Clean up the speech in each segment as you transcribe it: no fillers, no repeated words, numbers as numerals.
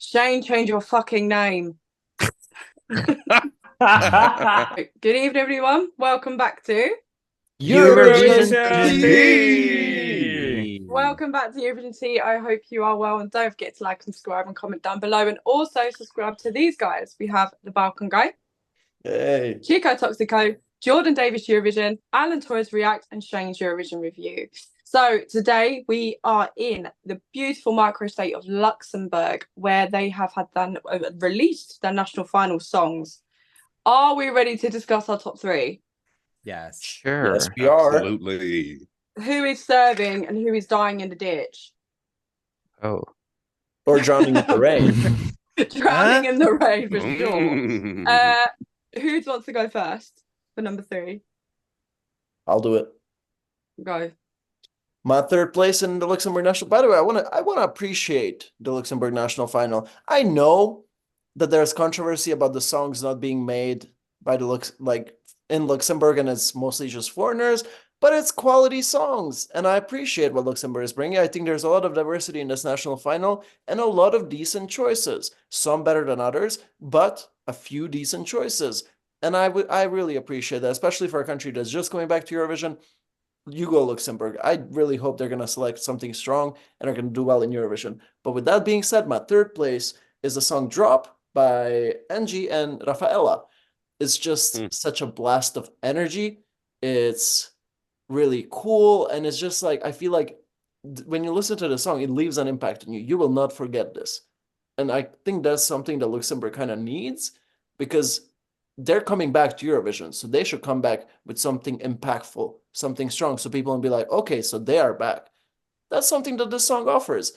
Shane, change your fucking name. Good evening, everyone. Welcome back to Eurovision Tea. Welcome back to Eurovision Tea. I hope you are well, and don't forget to like, subscribe, and comment down below. And also subscribe to these guys. We have the Balkan Guy, Hey. Chico Toxico, Jordan Davis Eurovision, Alan Torres React, and Shane's Eurovision Review. So today we are in the beautiful micro state of Luxembourg, where they have released their national final songs. Are we ready to discuss our top three? Yes. Sure. Yes, we are. Absolutely. Who is serving and who is dying in the ditch? Oh. Or drowning in the rain. Drowning in the rain, for sure. Mm. Who wants to go first for number three? I'll do it. Go. My third place in the Luxembourg National. By the way, I wanna appreciate the Luxembourg National Final. I know that there's controversy about the songs not being made by the in Luxembourg, and it's mostly just foreigners, but it's quality songs, and I appreciate what Luxembourg is bringing. I think there's a lot of diversity in this national final and a lot of decent choices. Some better than others, but a few decent choices. And I really appreciate that, especially for a country that's just going back to Eurovision. You go Luxembourg. I really hope they're going to select something strong and are going to do well in Eurovision. But with that being said, my third place is the song Drop by Angy and Rafaela. It's just such a blast of energy. It's really cool. And it's just like, I feel like when you listen to the song, it leaves an impact on you. You will not forget this. And I think that's something that Luxembourg kind of needs, because they're coming back to Eurovision, so they should come back with something impactful, something strong, so people will be like, okay, so they are back. That's something that this song offers.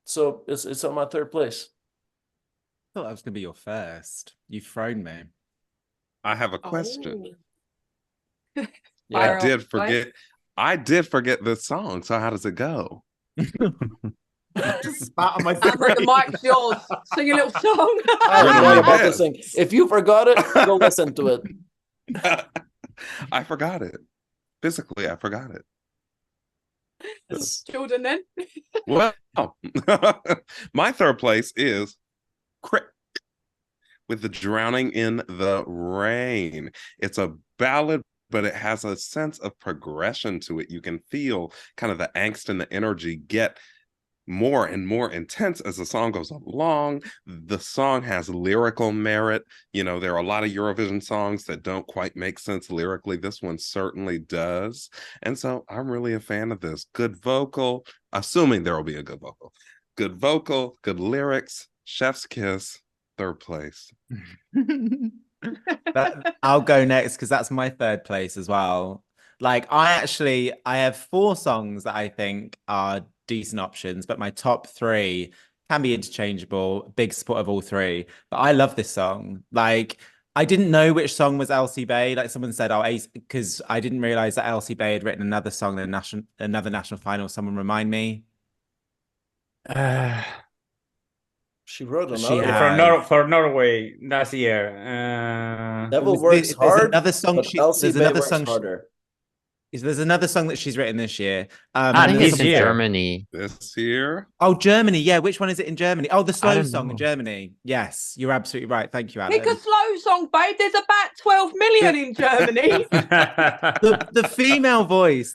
So it's on my third place. I thought that was going to be your first. You've thrown me. I have a question. Oh. Yeah. I did forget this song. So how does it go? Spat on my Amber, the mic's yours. Sing a little song. I Riddle forgot me about this. this thing. If you forgot it, go listen to it. I forgot it. Physically, I forgot it. Jordan, then. Well, my third place is Krick with the Drowning in the Rain. It's a ballad, but it has a sense of progression to it. You can feel kind of the angst and the energy get more and more intense as the song goes along. The song has lyrical merit. You know, there are a lot of Eurovision songs that don't quite make sense lyrically. This one certainly does. And so I'm really a fan of this. Good vocal, assuming there will be a good vocal. Good vocal, good lyrics, chef's kiss, third place. I'll go next because that's my third place as well. Like, I have 4 songs that I think are decent options, but my top 3 can be interchangeable. Big support of all 3, but I love this song. Like, I didn't know which song was Elsie Bay. Like someone said, oh, because I didn't realize that Elsie Bay had written another song in another national final. Someone remind me. She wrote another. She For Norway last year. Devil works hard. Another song. There's another song harder. There's another song that she's written this year. I think it's in year. Germany. This year? Oh, Germany. Yeah, which one is it in Germany? Oh, the slow song in Germany. Yes, you're absolutely right. Thank you, Alan. Pick a slow song, babe. There's about 12 million in Germany. the female voice.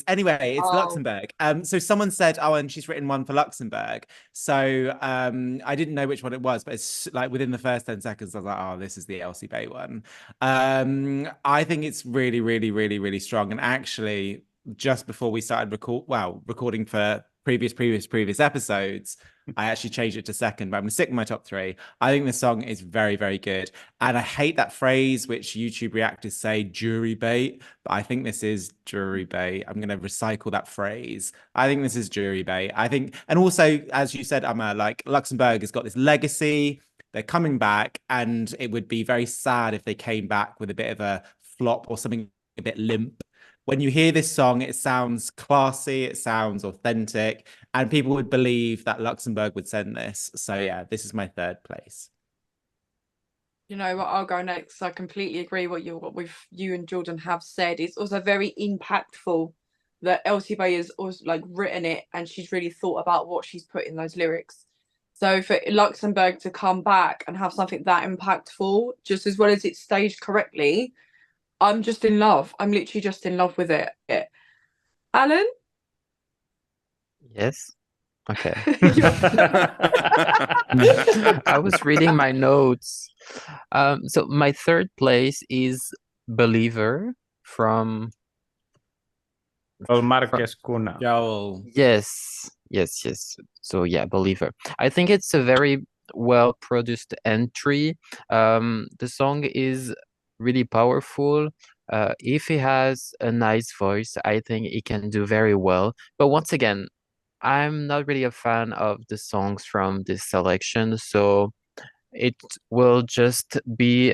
Anyway, it's Oh. Luxembourg. So someone said, oh, and she's written one for Luxembourg. So I didn't know which one it was, but it's like within the first 10 seconds, I was like, oh, this is the Elsie Bay one. I think it's really, really, really, really strong. And actually, just before we started recording for previous episodes, I actually changed it to second, but I'm gonna stick with my top 3. I think the song is very, very good, and I hate that phrase which YouTube reactors say, jury bait, but I think this is jury bait. I'm gonna recycle that phrase. I think this is jury bait. I think, and also, as you said, Emma, like Luxembourg has got this legacy. They're coming back, and it would be very sad if they came back with a bit of a flop or something a bit limp. When you hear this song, it sounds classy, it sounds authentic, and people would believe that Luxembourg would send this. So yeah, this is my third place. You know what? I'll go next. I completely agree what you and Jordan have said. It's also very impactful that Elsie Bay has also like written it, and she's really thought about what she's put in those lyrics. So for Luxembourg to come back and have something that impactful, just as well as it's staged correctly, I'm just in love. I'm literally just in love with it. Alan? Yes. Okay. I was reading my notes. So my third place is Believer from Marques, Cunha. Joel. Yes. So yeah, Believer. I think it's a very well produced entry. The song is really powerful. If he has a nice voice, I think he can do very well. But once again, I'm not really a fan of the songs from this selection, so it will just be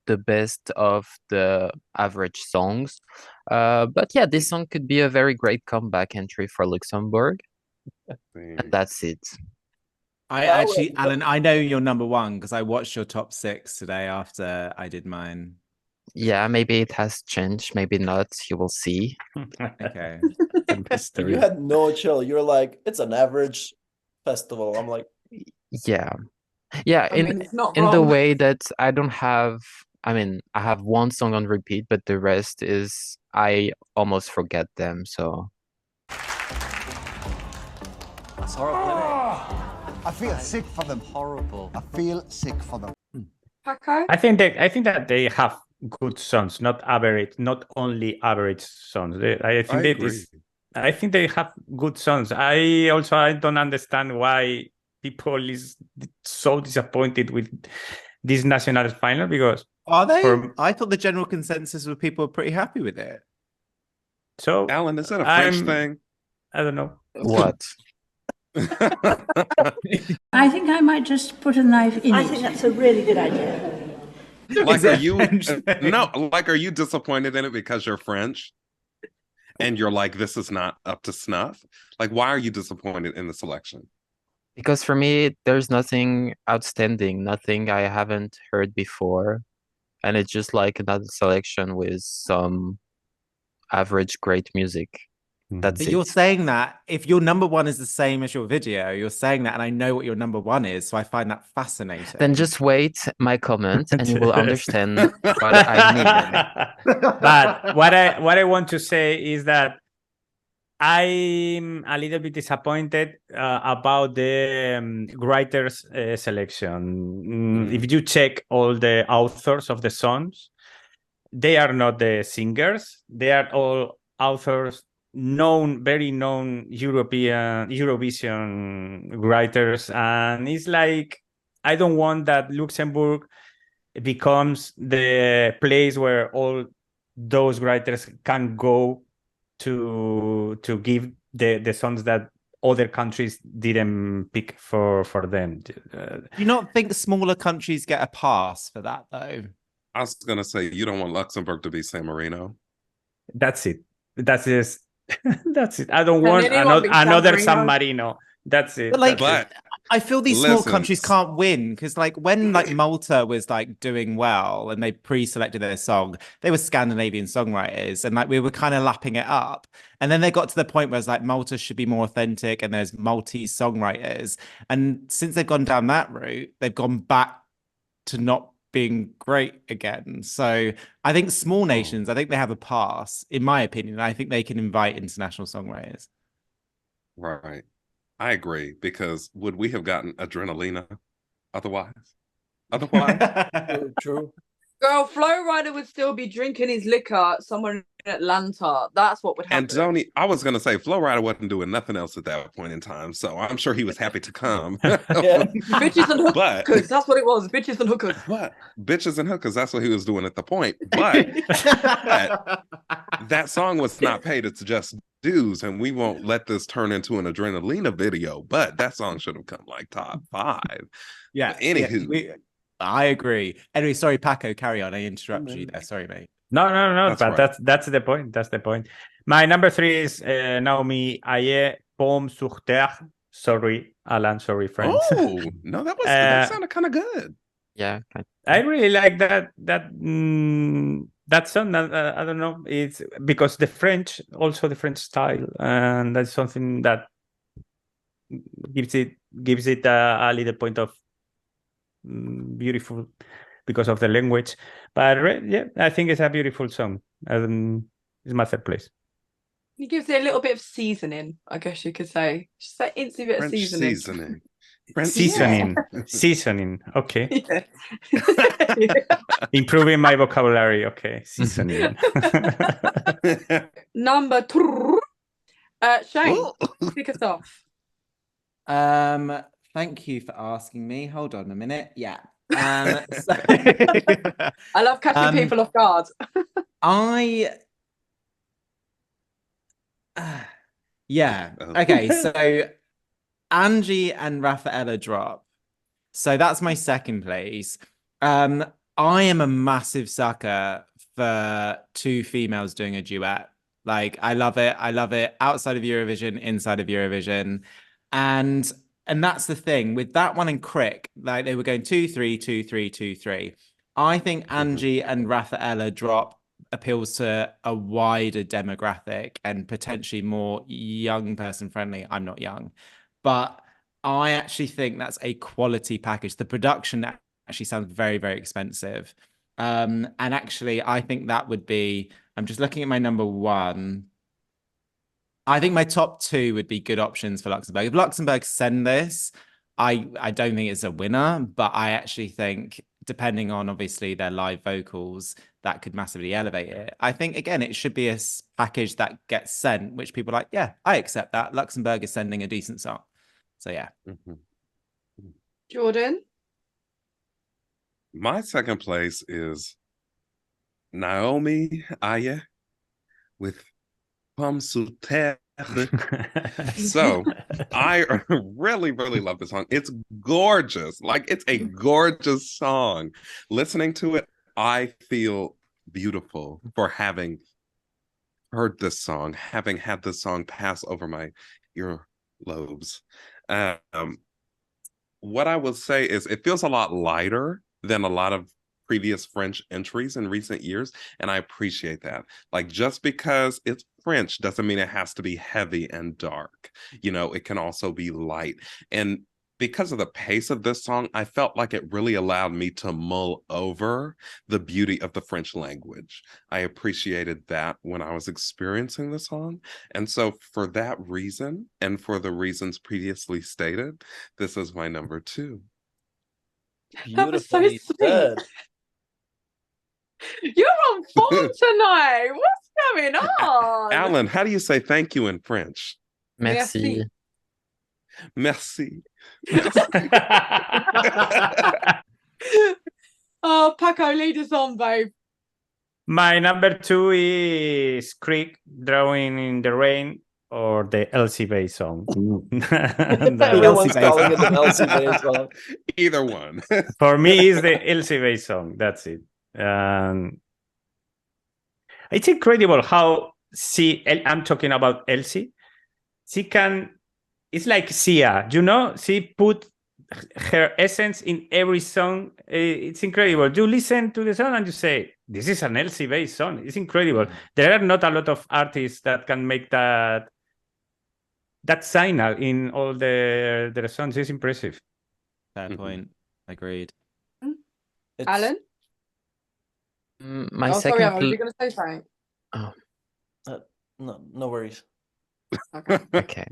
the best of the average songs. But yeah, this song could be a very great comeback entry for Luxembourg. And that's it. I actually, Alan, I know you're number one because I watched your top 6 today after I did mine. Yeah, maybe it has changed, maybe not. You will see. Okay. You had no chill. You're like, it's an average festival. I'm like, Yeah, I mean, it's not in the wrong. way that I don't have, I mean, I have one song on repeat, but the rest is, I almost forget them, so. It's horrible, I feel sick for them. Horrible. I feel sick for them. Paco? I think that they have good songs, not only average songs. I think they have good songs. I don't understand why people is so disappointed with this national final, because are they? I thought the general consensus was people were pretty happy with it. So Alan, is that a French thing? I don't know. What? I think I might just put a knife in it. I think that's a really good idea. Like, are you disappointed in it because you're French? And you're like, this is not up to snuff? Like, why are you disappointed in the selection? Because for me, there's nothing outstanding, nothing I haven't heard before. And it's just like another selection with some average great music. That's but it. You're saying that if your number one is the same as your video, you're saying that, and I know what your number one is, so I find that fascinating. Then just wait my comment and you will understand what I mean. But what I want to say is that I'm a little bit disappointed about the writers selection. If you check all the authors of the songs, they are not the singers. They are all authors, very known Eurovision writers. And it's like, I don't want that Luxembourg becomes the place where all those writers can go to give the songs that other countries didn't pick for them. Do you not think smaller countries get a pass for that, though? I was going to say, you don't want Luxembourg to be San Marino. That's it. That's it. I don't want another San Marino. That's it. But I feel these small countries can't win because, like, when like Malta was like doing well and they pre-selected their song, they were Scandinavian songwriters, and like we were kind of lapping it up. And then they got to the point where it's like Malta should be more authentic, and there's Maltese songwriters. And since they've gone down that route, they've gone back to not being great again. So I think small nations, I think they have a pass, in my opinion. I think they can invite international songwriters. Right. I agree, because would we have gotten Adrenalina otherwise? True. Girl, Flo Rida would still be drinking his liquor somewhere in Atlanta. That's what would happen. And Tony, I was going to say, Flo Rida wasn't doing nothing else at that point in time, so I'm sure he was happy to come. Bitches and hookers, that's what it was. Bitches and hookers. What? Bitches and hookers, that's what he was doing at the point. But that song was not paid its just dues, and we won't let this turn into an Adrenalina video, but that song should have come like top 5. Yeah. But anywho. I agree. Anyway, sorry, Paco, carry on. I interrupted you there. Sorry, mate. No. That's the point. That's the point. My number 3 is Naomi Ayé, Paumée sur terre. Sorry, Alan. Sorry, friends. Oh no, that sounded kind of good. Yeah, I really like that song. I don't know. It's because the French style, and that's something that gives it gives it a little point of beautiful because of the language. But yeah, I think it's a beautiful song. It's my third place. He gives it a little bit of seasoning, I guess you could say. Just that instant bit of French seasoning. seasoning. French Seasoning. Yeah. Seasoning. Okay. Yeah. Improving my vocabulary. Okay. Seasoning. Number 2. Shane, kick us off. Thank you for asking me. Hold on a minute. Yeah. So I love catching people off guard. Yeah. Okay. So Angy and Rafaela drop. So that's my second place. I am a massive sucker for two females doing a duet. Like, I love it. I love it outside of Eurovision, inside of Eurovision. And that's the thing with that one and Krick, like they were going 2-3, 2-3, 2-3. I think Angy and Rafaela drop appeals to a wider demographic and potentially more young person friendly. I'm not young, but I actually think that's a quality package. The production actually sounds very, very expensive. And actually, I think that would be, I'm just looking at my number 1. I think my top 2 would be good options for Luxembourg. If Luxembourg send this, I don't think it's a winner, but I actually think, depending on obviously their live vocals, that could massively elevate it. I think, again, it should be a package that gets sent, which people are like, yeah, I accept that. Luxembourg is sending a decent song. So, yeah. Jordan? My second place is Naomi Ayé with Terre. So I really, really love this song. It's gorgeous. Like, it's a gorgeous song. Listening to it, I feel beautiful for having heard this song, having had this song pass over my earlobes. What I will say is it feels a lot lighter than a lot of previous French entries in recent years, and I appreciate that. Like, just because it's French doesn't mean it has to be heavy and dark. You know, it can also be light. And because of the pace of this song, I felt like it really allowed me to mull over the beauty of the French language. I appreciated that when I was experiencing the song. And so for that reason, and for the reasons previously stated, this is my number 2. That was so Beautifully sweet. said. You're on form tonight. What's going on? Alan, how do you say thank you in French? Merci. Merci. Oh, Paco, lead us on, babe. My number 2 is Krick, Drawing in the Rain, or the Elsie Bay song. Everyone's calling it the Elsie Bay song. Either one. For me, it's the Elsie Bay song. That's it. It's incredible how I'm talking about Elsie. It's like Sia, you know? She put her essence in every song. It's incredible. You listen to the song and you say, this is an Elsie Bay song. It's incredible. There are not a lot of artists that can make that signal in all their songs. It's impressive. Fair point. Agreed. Alan? My Sorry, second Alan, were you going to say something? No worries. Okay.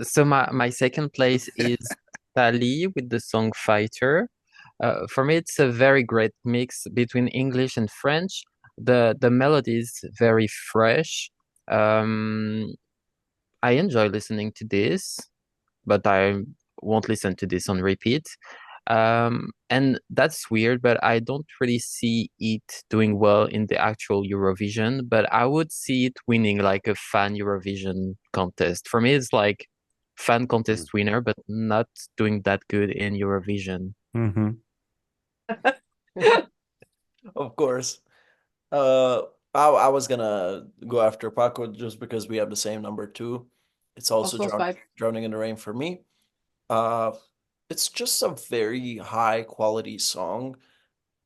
So my second place is Tali with the song Fighter. For me, it's a very great mix between English and French. The melody is very fresh. I enjoy listening to this, but I won't listen to this on repeat. And that's weird, but I don't really see it doing well in the actual Eurovision, but I would see it winning like a fan Eurovision contest. For me, it's like fan contest winner, but not doing that good in Eurovision. Of course. I was gonna go after Paco just because we have the same number 2. It's also Drowning in the Rain for me. It's just a very high quality song,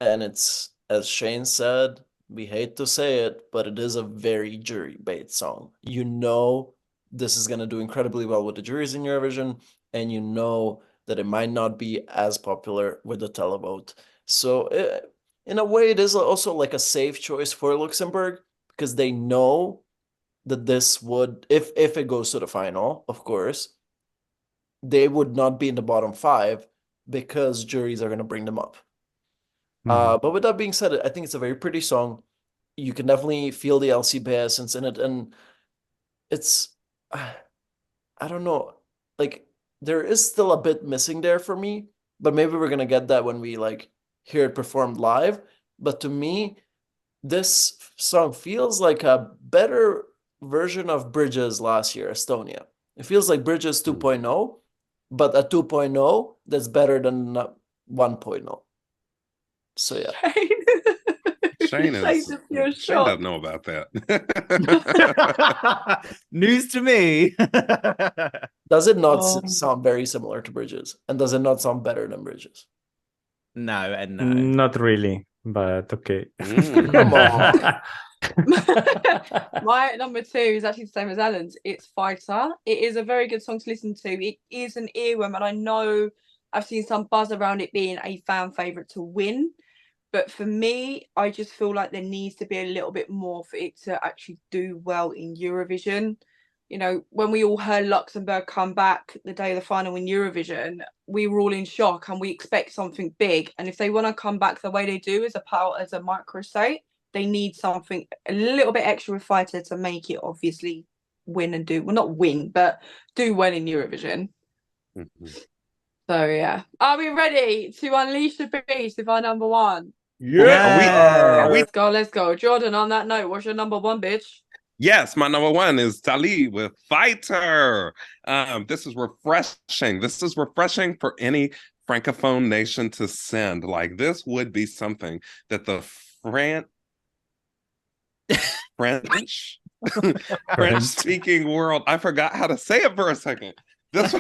and it's, as Shane said, we hate to say it, but it is a very jury bait song. You know this is going to do incredibly well with the juries in Eurovision, and you know that it might not be as popular with the televote. So in a way, it is also like a safe choice for Luxembourg, because they know that this would, if it goes to the final, of course, they would not be in the bottom 5 because juries are going to bring them up. But with that being said, I think it's a very pretty song. You can definitely feel the LCB essence in it, and it's, I don't know, like there is still a bit missing there for me, but maybe we're gonna get that when we like hear it performed live. But to me, this song feels like a better version of Bridges last year, Estonia. It feels like Bridges 2.0, but a 2.0 that's better than 1.0. So yeah. Shane Shane doesn't know about that. News to me. Does it not sound very similar to Bridges? And does it not sound better than Bridges? No, and no. Not really, but okay. Come on. My number 2 is actually the same as Alan's. It's Fighter. It is a very good song to listen to. It is an earworm, and I know I've seen some buzz around it being a fan favourite to win. But for me, I just feel like there needs to be a little bit more for it to actually do well in Eurovision. You know, when we all heard Luxembourg come back the day of the final in Eurovision, we were all in shock and we expect something big. And if they want to come back the way they do as a microstate, they need something a little bit extra with Fighter to make it obviously win and do, well, not win, but do well in Eurovision. So yeah, are we ready to unleash the beast with our number 1? Yeah. Let's go. Jordan, on that note, what's your number 1, bitch? Yes, my number 1 is Tali with Fighter. This is refreshing. This is refreshing for any Francophone nation to send. Like, this would be something that the French-speaking world, I forgot how to say it for a second. This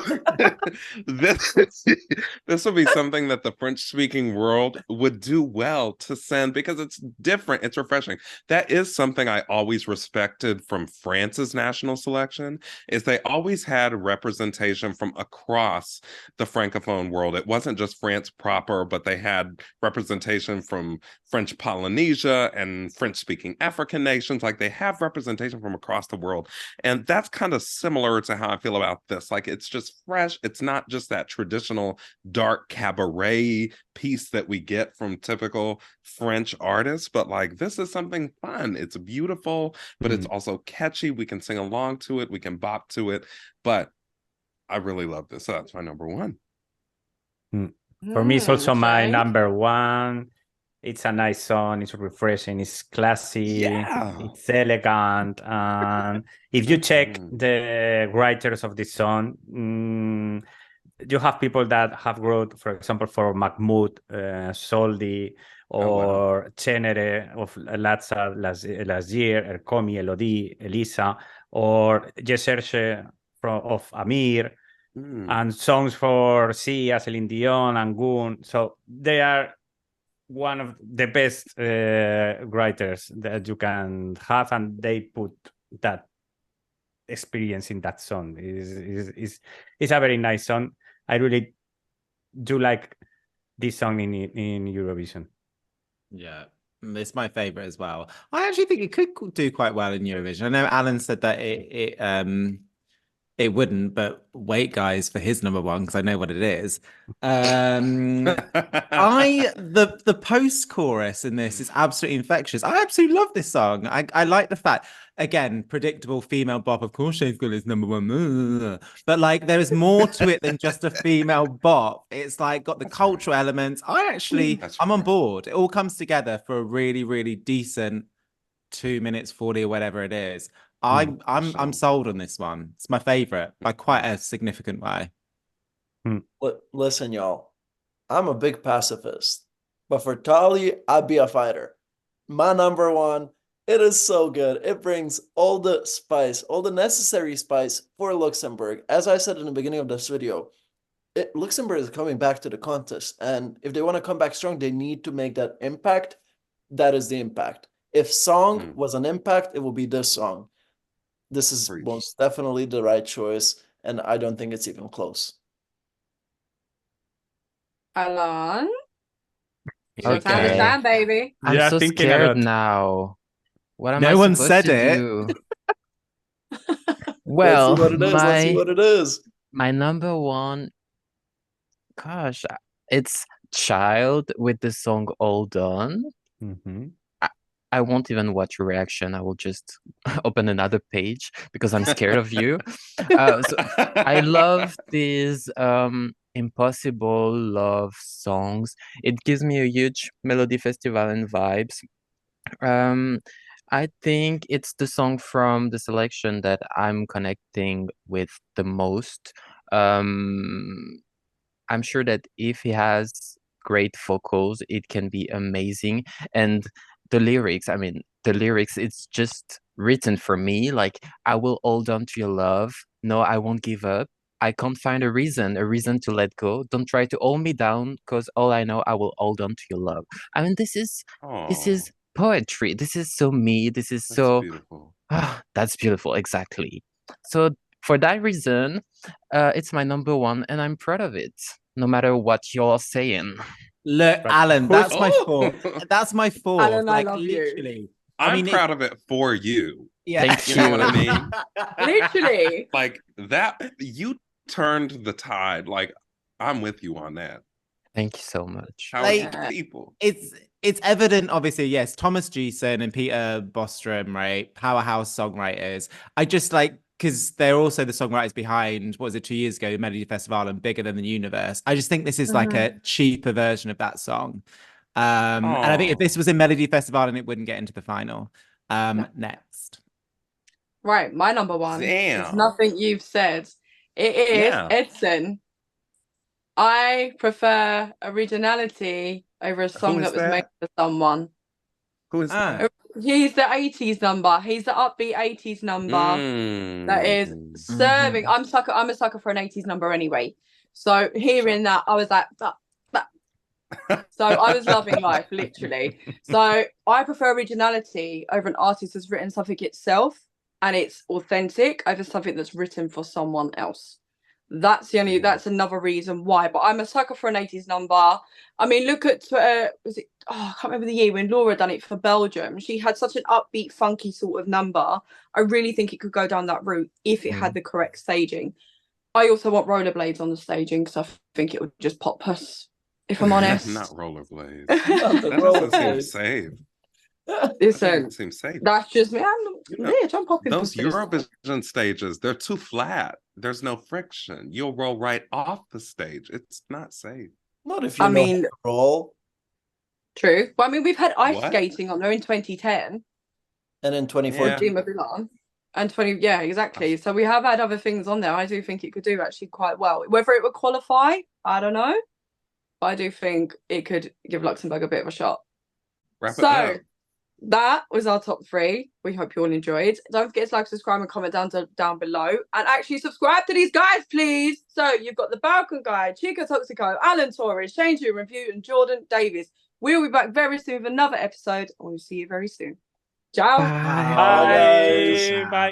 would be something that the French-speaking world would do well to send, because it's different, it's refreshing. That is something I always respected from France's national selection, is they always had representation from across the Francophone world. It wasn't just France proper, but they had representation from French Polynesia and French-speaking African nations. Like, they have representation from across the world. And that's kind of similar to how I feel about this. Like, it's just fresh. It's not just that traditional dark cabaret piece that we get from typical French artists, but like, this is something fun. It's beautiful, but it's also catchy. We can sing along to it. We can bop to it. But I really love this. So that's my number 1. For me, it's also my Chaild? number 1. It's a nice song. It's refreshing. It's classy. It's elegant. And if you check the writers of this song, you have people that have wrote, for example, for Mahmoud, Soldi, or Cenere of Latza last year, Ercomi, Elodie, Elisa, or Yeserche of Amir, and songs for Sia, Celine Dion, and Goon. So they are one of the best writers that you can have, and they put that experience in that song. It's a very nice song. I really do like this song in Eurovision. Yeah, it's my favorite as well. I actually think it could do quite well in Eurovision. I know Alan said that it wouldn't, but wait, guys, for his number 1, because I know what it is. The post-chorus in this is absolutely infectious. I absolutely love this song. I like the fact, again, predictable female bop. Of course, Shane's got his number 1, but like, there is more to it than just a female bop. It's like got the cultural elements. I'm on board. It all comes together for a really, really decent 2 minutes 40 or whatever it is. I'm sold on this one. It's my favorite by quite a significant way. Listen, y'all, I'm a big pacifist, but for Tali, I'd be a fighter. My number 1, it is so good. It brings all the spice, all the necessary spice for Luxembourg. As I said in the beginning of this video, Luxembourg is coming back to the contest, and if they want to come back strong, they need to make that impact. That is the impact. If song was an impact, it will be this song. This is Preach. most definitely the right choice, and I don't think it's even close. Alan? Your Okay. time to shine, baby. I'm Yeah, so thinking a scared lot. now. What am No I one supposed said to it. do? Let's Well, see what it is. Let's see what it is. my number one, gosh, it's Chaild with the song All Done. Mhm. I won't even watch your reaction. I will just open another page because I'm scared of you. So I love these impossible love songs. It gives me a huge Melody Festival and vibes. I think it's the song from the selection that I'm connecting with the most. I'm sure that if he has great vocals, it can be amazing. And the lyrics, I mean, the lyrics, it's just written for me. Like, I will hold on to your love. No, I won't give up. I can't find a reason to let go. Don't try to hold me down, because all I know, I will hold on to your love. I mean, this is poetry. This is so me. This is That's so beautiful. that's beautiful. Exactly. So for that reason, it's my number one, and I'm proud of it. No matter what you're saying. Look, But Alan, who's- that's my fault. That's my fault. Alan, I like love you. literally. I'm mean, proud of it for you. Yeah. Thank You know what I you. mean? Literally. Like that, you turned the tide. Like, I'm with you on that. Thank you so much. Talented Like- people. It's evident, obviously, yes, Thomas Gieson and Peter Bostrom, right? Powerhouse songwriters. I just like, because they're also the songwriters behind, what was it, 2 years ago, Melody Festival and Bigger Than the Universe. I just think this is like a cheaper version of that song. And I think if this was in Melody Festival, then it wouldn't get into the final. Next. Right, my number one. Damn. It's nothing you've said. It is Yeah. Edsun. I prefer originality over a song is that was that? made for someone. Who is that? He's the 80s number. He's the upbeat 80s number that is serving. I'm a sucker for an 80s number anyway. So hearing that, I was like, so I was loving life, literally. So I prefer originality over an artist that's written something itself and it's authentic over something that's written for someone else. That's another reason why. But I'm a sucker for an 80s number. I mean, look at was it? Oh, I can't remember the year when Laura done it for Belgium. She had such an upbeat, funky sort of number. I really think it could go down that route if it had the correct staging. I also want rollerblades on the staging because I think it would just pop us. If I'm honest, Not rollerblades. Not the That doesn't seem rollerblades. safe. Listen, That seems safe. that's just me. I'm popping Those pussies. Eurovision stages, they're too flat. There's no friction. You'll roll right off the stage. It's not safe. Not if you I know mean, how to roll. True. Well, I mean, we've had ice What? skating on there in 2010. And in 2014. Yeah. And 20, yeah, exactly. So we have had other things on there. I do think it could do actually quite well. Whether it would qualify, I don't know. But I do think it could give Luxembourg a bit of a shot. Wrap it So up. that was our top three. We hope you all enjoyed. Don't forget to like, subscribe, and comment down below. And actually subscribe to these guys, please. So you've got the Balkan Guy, Chico Toxico, Alan Torres, Shane Drew Review, and Jordan Davis. We'll be back very soon with another episode, and we'll see you very soon. Ciao. Bye. Bye. Bye.